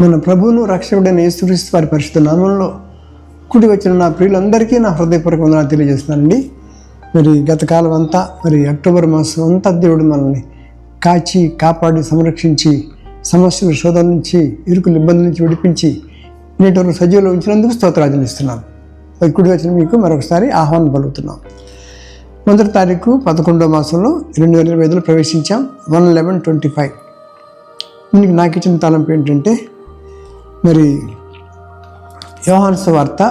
మన ప్రభువును రక్షకుడైన యేసుక్రీస్తు వారి పరిశుద్ధ నామంలో కూడి వచ్చిన నా ప్రియులందరికీ నా హృదయపూర్వక వందనాలు తెలియజేస్తున్నానండి. మరి గత కాలం అంతా, మరి అక్టోబర్ మాసం అంతా దేవుడు మనల్ని కాచి కాపాడి సంరక్షించి సమస్యల శోధన నుంచి, ఇరుకుల ఇబ్బందుల నుంచి విడిపించి నేటి వరకు సజీవులో ఉంచినందుకు స్తోత్రాలు ఇస్తున్నాను. కూడి వచ్చిన మీకు మరొకసారి ఆహ్వానం పలుకుతున్నాం. మొదటి తారీఖు 11వ మాసంలో 2025లో ప్రవేశించాం. 1/11/25. దీనికి నాకు ఇచ్చిన తలంపు ఏంటంటే, మరి యోహాను సువార్త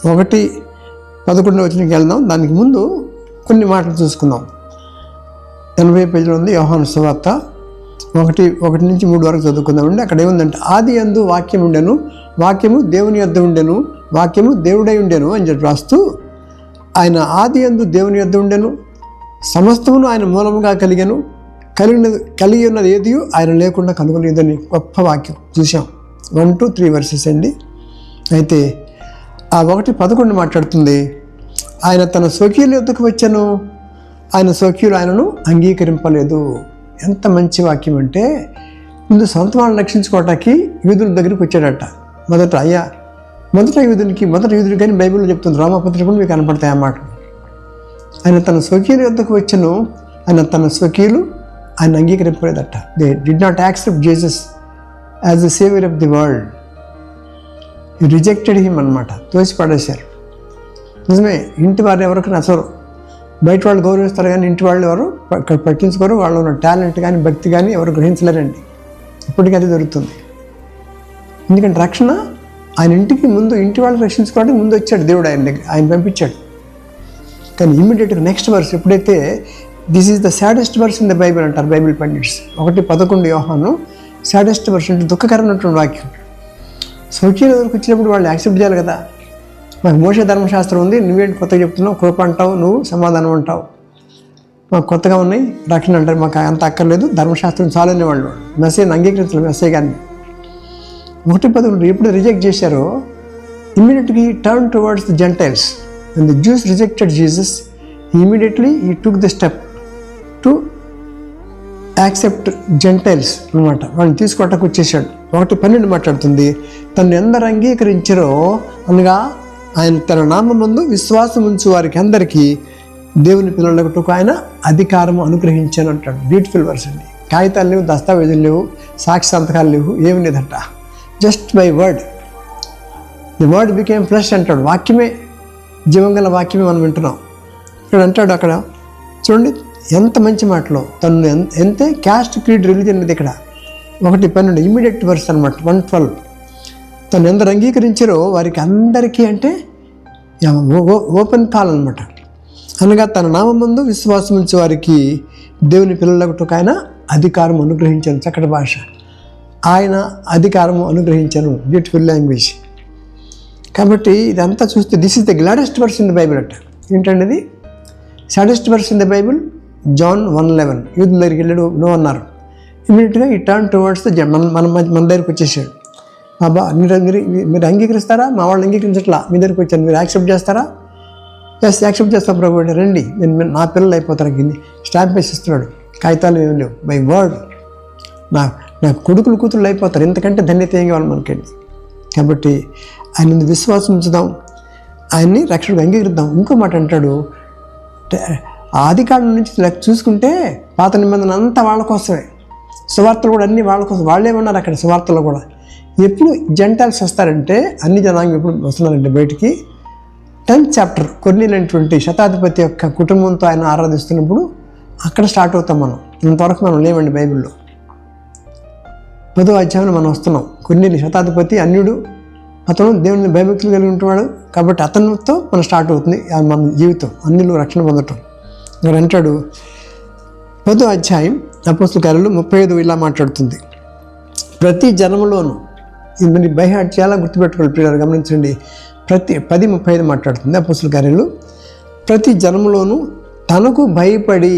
1:11 వచనంకి వెళ్దాం. దానికి ముందు కొన్ని మాటలు చూసుకుందాం. 80 పేజీలో ఉంది యోహాను సువార్త. 1 నుంచి 3 వరకు చదువుకుందామండి. అక్కడ ఏముందంటే, ఆది యందు వాక్యం ఉండెను, వాక్యము దేవుని యొద్ద ఉండెను, వాక్యము దేవుడై ఉండెను అని చెప్పి రాస్తూ, ఆయన ఆది యందు దేవుని యొద్ద ఉండెను, సమస్తమును ఆయన మూలముగా కలిగి ఉన్నది ఏది ఆయన లేకుండా కలుగలేదని గొప్ప వాక్యం చూసాం. 1 to 3 వర్సెస్ అండి. అయితే ఆ 1:11 మాట్లాడుతుంది, ఆయన తన స్వకీయుల యొద్దకు వచ్చాను, ఆయన స్వకీయులు ఆయనను అంగీకరింపలేదు. ఎంత మంచి వాక్యం అంటే, ముందు సొంత వాళ్ళని రక్షించుకోవటానికి యూదుల దగ్గరికి వచ్చాడట. మొదట యూదుడికి కానీ బైబిల్లో చెప్తుంది, రోమపత్రిక కూడా మీకు కనపడతాయి అన్నమాట. ఆయన తన స్వకీయుల యొద్దకు వచ్చాను, తన స్వకీయులు ఆయన అంగీకరింపలేదట. They did not accept Jesus as the saviour of the world. You rejected him అనమాట, తోసిపడేశారు. నిజమే, ఇంటి వారు ఎవరికి నచ్చరు. బయట వాళ్ళు గౌరవిస్తారు కానీ ఇంటి వాళ్ళు ఎవరు పట్టించుకోరు. వాళ్ళు ఉన్న టాలెంట్ కానీ భక్తి కానీ ఎవరు గ్రహించలేరండి. ఇప్పటికీ అది జరుగుతుంది. ఎందుకంటే రక్షణ ఆయన ఇంటికి ముందు, ఇంటి వాళ్ళు రక్షించుకోవడానికి ముందు వచ్చాడు దేవుడు, ఆయన దగ్గర ఆయన పంపించాడు. కానీ ఇమ్మీడియట్గా నెక్స్ట్ వర్స్ ఎప్పుడైతే, this is the saddest verse in the Bible అంటారు బైబిల్ పండిట్స్. 1:11 యోహాను సాడెస్ట్ వర్స్ అంటే దుఃఖకరమైనటువంటి వాక్యం. స్వకీయుల దగ్గరకు వచ్చినప్పుడు వాళ్ళు యాక్సెప్ట్ చేయాలి కదా. మాకు మోషే ధర్మశాస్త్రం ఉంది, నువ్వేంటి కొత్తగా చెప్తున్నావు, కృప అంటావు, నువ్వు సమాధానం అంటావు, మాకు కొత్తగా ఉన్నాయి, రక్షణ అంటారు, మాకు అంత అక్కర్లేదు, ధర్మశాస్త్రం చాలనే వాళ్ళు మెసేజ్ని అంగీకరించలేదు. మెసేజ్ కానీ 1:11 ఎప్పుడు రిజెక్ట్ చేశారో, immediately turn towards the Gentiles. And the Jews rejected Jesus, immediately he took the step to accept Gentiles అనమాట. వాళ్ళని తీసుకోవటానికి వచ్చేసాడు. 1:12 మాట్లాడుతుంది, తను ఎందరు అంగీకరించారో అనగా ఆయన తన నామమందు విశ్వాసం ఉంచు వారికి అందరికీ దేవుని పిల్లలకు ఆయన అధికారం అనుగ్రహించాను అంటాడు. బ్యూటిఫుల్ వర్స్ అండి. కాగితాలు లేవు, దస్తావేజులు లేవు, సాక్షి సంతకాలు లేవు, ఏమి లేదంట. Just by word, the word became flesh అంటాడు. వాక్యమే, జీవంగల వాక్యమే మనం వింటున్నాం. ఇక్కడ అంటాడు, అక్కడ చూడండి ఎంత మంచి మాటలో, తను ఎంతే క్యాస్ట్ క్రీడ్ రిలీజన్ ఇది. ఇక్కడ 1:12 ఇమ్మీడియట్ వర్స్ అనమాట. 1:12 తను ఎందరు అంగీకరించారో వారికి అందరికీ అంటే ఓపెన్ కాల్ అనమాట. అనగా తన నామమందు విశ్వాసం ఉంచే వారికి దేవుని పిల్లలకు ఆయన అధికారం అనుగ్రహించాను. చక్కటి భాష, ఆయన అధికారము అనుగ్రహించాను. Beautiful language. కాబట్టి ఇదంతా చూస్తే this is the gladdest verse in the Bible అంట. ఏంటండి ఇది? Saddest verse in the Bible. John 1:11 యూదుల దగ్గరికి వెళ్ళాడు, నో అన్నారు. ఇమీడియట్గా ఈ టర్న్ టువర్డ్స్ ద మన దగ్గరికి వచ్చేసాడు. బాబా మీరు అంగీకరిస్తారా? మా వాళ్ళు అంగీకరించట్లా, మీ దగ్గరికి వచ్చాను, మీరు యాక్సెప్ట్ చేస్తారా? ఎస్, యాక్సెప్ట్ చేస్తాం ప్రభు. రండి, నేను నా పిల్లలు అయిపోతారు. కింది స్టాంప్ వేసి ఇస్తున్నాడు. కాగితాలు ఏమి లేవు, బై వర్డ్ నా కొడుకులు కూతుళ్ళు అయిపోతారు. ఇంతకంటే ధన్యత ఏం కావాలి మనకండి. కాబట్టి ఆయన విశ్వాసం ఉంచుదాం, ఆయన్ని రక్షకుడు అంగీకరిద్దాం. ఇంకో మాట అంటాడు, ఆదికాండం నుంచి చూసుకుంటే పాత నిబంధన అంతా వాళ్ళ కోసమే, సువార్తలు కూడా అన్నీ వాళ్ళ కోసం. వాళ్ళే ఉన్నారు అక్కడ సువార్తలు కూడా. ఎప్పుడు జెంటైల్స్ వస్తారంటే, అన్ని జనాంగం ఎప్పుడు వస్తున్నారంటే బయటికి, 10th చాప్టర్ కొర్నేలియు శతాధిపతి యొక్క కుటుంబంతో ఆయన ఆరాధిస్తున్నప్పుడు అక్కడ స్టార్ట్ అవుతాం మనం. ఇంతవరకు మనం లేవండి బైబిల్లో. 10వ అధ్యాయంలో మనం వస్తున్నాం. కొర్నేలియు శతాధిపతి అన్యుడు, అతను దేవుని భయభక్తులు కలిగి ఉంటున్నాడు. కాబట్టి అతనితో మనం స్టార్ట్ అవుతుంది మన జీవితం, అన్నిలో రక్షణ పొందటం. ఇక్కడ అంటాడు 10వ అధ్యాయం అపోస్తల కార్యాలు 35 ఇలా మాట్లాడుతుంది, ప్రతి జనములోను. ఇది బై హార్ట్ చాలా గుర్తుపెట్టుకోవాలి పిల్లలు, గమనించండి. 10:35 మాట్లాడుతుంది అపోస్తల కార్యాలు. ప్రతి జనములోను తనకు భయపడి,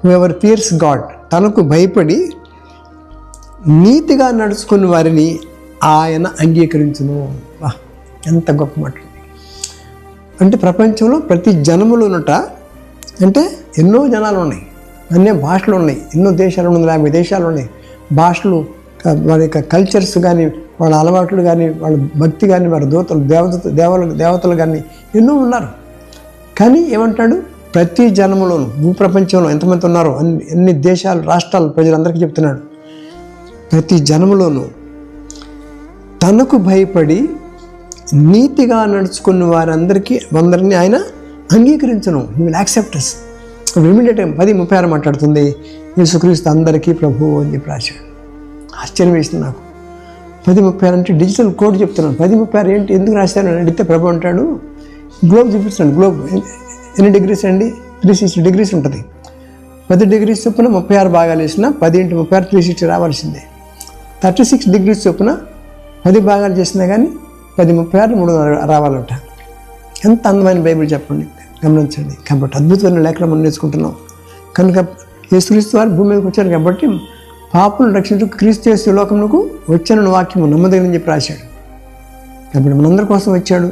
హూఎవర్ ఫియర్స్ గాడ్, తనకు భయపడి నీతిగా నడుచుకున్న వారిని ఆయన అంగీకరించును. ఎంత గొప్ప మాట. అంటే ప్రపంచంలో ప్రతి జనములోనట, అంటే ఎన్నో జనాలు ఉన్నాయి, అన్ని భాషలు ఉన్నాయి, ఎన్నో దేశాలు, 150 దేశాలు ఉన్నాయి, భాషలు, వారి యొక్క కల్చర్స్ కానీ, వాళ్ళ అలవాట్లు కానీ, వాళ్ళ భక్తి కానీ, వారి దేవతలు కానీ ఎన్నో ఉన్నారు. కానీ ఏమంటాడు, ప్రతి జనములోను, భూప్రపంచంలో ఎంతమంది ఉన్నారో అన్ని దేశాలు, రాష్ట్రాలు ప్రజలందరికీ చెప్తున్నాడు, ప్రతి జనములోను తనకు భయపడి నీతిగా నడుచుకున్న అందరినీ ఆయన అంగీకరించను. He will accept us. ఇమీడియట్గా 10:36 మాట్లాడుతుంది, యేసుక్రీస్తు అందరికీ ప్రభువు అని చెప్పి రాశాడు. ఆశ్చర్యం వేసింది నాకు. 10:36 అంటే డిజిటల్ కోడ్ చెప్తున్నాను. 10:36 ఏంటి, ఎందుకు రాశాను అని అడిగితే ప్రభు అంటాడు, గ్లోబ్ చూపిస్తున్నాడు. గ్లోబ్ ఎన్ని డిగ్రీస్ అండి? 360 degrees ఉంటుంది. 10 degrees చొప్పున 36 భాగాలు వేసిన 10 × 36 360 రావాల్సిందే. 36 degrees చొప్పున 10 భాగాలు చేసినా కానీ 10:36 300 రావాలంట. ఎంత అందమైన బైబిల్ చెప్పండి, గమనించండి. కాబట్టి అద్భుతమైన లేఖలు మనం నేర్చుకుంటున్నాం. కనుక యేసుక్రీస్తు వారు భూమి మీదకి వచ్చారు కాబట్టి పాపులను రక్షించుటకు క్రీస్తు యేసు లోకమునకు వచ్చానని వాక్యము నమ్మదగినని చెప్పి రాశాడు. కాబట్టి మనందరి కోసం వచ్చాడు.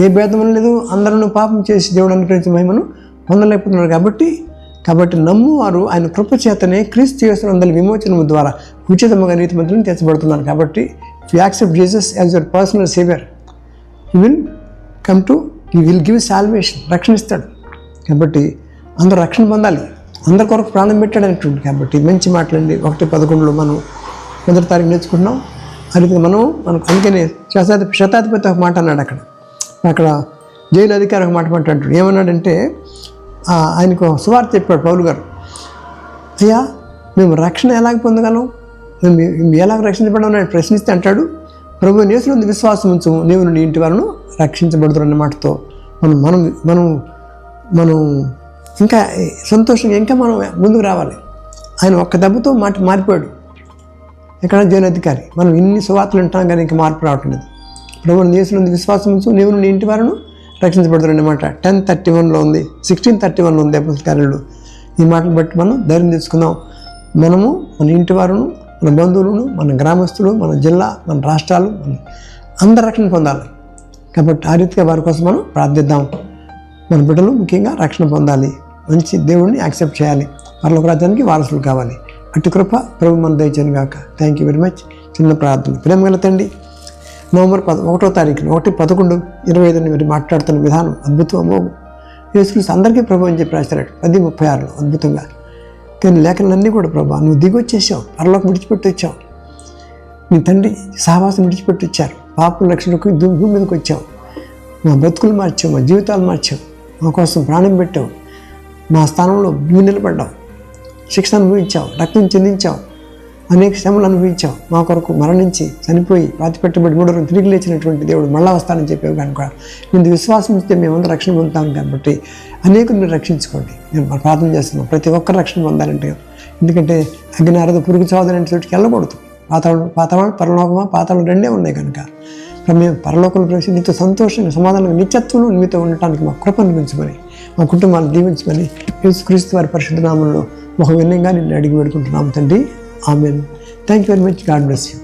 ఏ భేదం లేదు, అందరూ పాపం చేసి దేవుడు అనుగ్రహించిన మహిమను పొందలేకపోతున్నారు. కాబట్టి నమ్మువారు ఆయన కృప చేతనే క్రీస్తు యేసు అందరి విమోచనము ద్వారా ఉచితముగా నీతిమంతులను తీర్చబడుతున్నారు. కాబట్టి if you accept Jesus as your personal saviour, he will give salvation, రక్షణ ఇస్తాడు. కాబట్టి అందరూ రక్షణ పొందాలి, అందరి కొరకు ప్రాణం పెట్టాడు అనేటువంటి. కాబట్టి మంచి మాట్లాడండి. 1:11 మనం 1వ తారీఖు నేర్చుకుంటున్నాం. అది మనకు అందుకనే శతాధిపతి ఒక మాట అన్నాడు. అక్కడ జైలు అధికారి ఒక మాట అంటాడు. ఏమన్నాడంటే, ఆయనకు సువార్త చెప్పాడు పౌలు గారు, అయ్యా మేము రక్షణ ఎలాగ పొందగలం, మేము ఎలాగ రక్షించబడడం అని ప్రశ్నిస్తే అంటాడు, ప్రభు యేసునందు విశ్వాసం ఉంచు, నీవు నీ ఇంటి వారిని రక్షించబడుతున్న అన్న మాటతో మనం ఇంకా సంతోషంగా ఇంకా మనం ముందుకు రావాలి. ఆయన ఒక్క దెబ్బతో మారిపోయాడు. ఎక్కడ జైలు అధికారి. మనం ఇన్ని సువార్తలు వింటాం కానీ ఇంకా మార్పు రావటం లేదు. ప్రభు యేసునందు విశ్వాసం ఉంచు, నీవు నీ ఇంటి వారిని రక్షించబడుతున్న అన్నమాట 10:31 ఉంది, 16:31 ఉంది అపోస్తలుల కార్యాలు. ఈ మాటలు బట్టి మనం ధైర్యం తెచ్చుకుందాం. మనము మన ఇంటి వారును, మన బంధువులను, మన గ్రామస్తులు, మన జిల్లా, మన రాష్ట్రాలు, అందరు రక్షణ పొందాలి. కాబట్టి ఆ రీతిగా వారి కోసం మనం ప్రార్థిద్దాం. మన బిడ్డలు ముఖ్యంగా రక్షణ పొందాలి, మంచి దేవుడిని యాక్సెప్ట్ చేయాలి, పరలోక రాజ్యానికి వారసులు కావాలి. అటు కృప ప్రభు మన దయచేయను గాక. Thank you very much. చిన్న ప్రార్థన. ప్రేమగల తండ్రి, నవంబర్ 1వ తారీఖున 1:11:25 మీరు మాట్లాడుతున్న విధానం అద్భుతం, అమోఘం. యేసుక్రీస్తు అందరికీ ప్రభు అని చెప్పి రాశాడు 10:36 అద్భుతంగా. కానీ లేఖనాలన్నీ కూడా ప్రభు నువ్వు దిగొచ్చేసావు, పరలోకం విడిచిపెట్టి వచ్చావు, నీ తండ్రి సహవాసం విడిచిపెట్టి వచ్చారు, పాపల రక్షణకు భూమి మీదకి వచ్చావు, మా బతుకులు మార్చావు, మా జీవితాలు మార్చావు, మా కోసం ప్రాణం పెట్టావు, మా స్థానంలో నువ్వు నిలబడ్డావు, శిక్షణ అనుభవించావు, రక్తం చెందించావు, అనేక శ్రమలు అనుభవించావు, మా కొరకు మరణించి చనిపోయి పాతిపెట్టబడి 3 రోజులు తిరిగి లేచినటువంటి దేవుడు మళ్ళా వస్తానని చెప్పావు. కనుక మీరు విశ్వాసం ఇస్తే మేమందరూ రక్షణ పొందుతాం. కాబట్టి అనేకులు మీరు రక్షించుకోండి. నేను ప్రార్థన చేస్తున్నాం, ప్రతి ఒక్కరు రక్షణ పొందాలంటే. ఎందుకంటే అగ్ని ఆరదు, పురుగు చావదనంటే చోటుకి వెళ్ళకూడదు. పాతాళం పరలోకమా పాతాళం 2 ఉన్నాయి. కనుక మేము పరలోకంలో ప్రవేశించి నీతో సంతోషంగా సమాధానంగా నిత్యత్వంలో మీతో ఉండటానికి మా కృప అనిపించమని, మా కుటుంబాన్ని దీవించమని యేసుక్రీస్తు వారి పరిశుద్ధ నామంలో ఒక వినయంగా నిన్ను అడిగి పెడుకుంటున్నాం తండ్రి. Amen. Thank you very much. God bless you.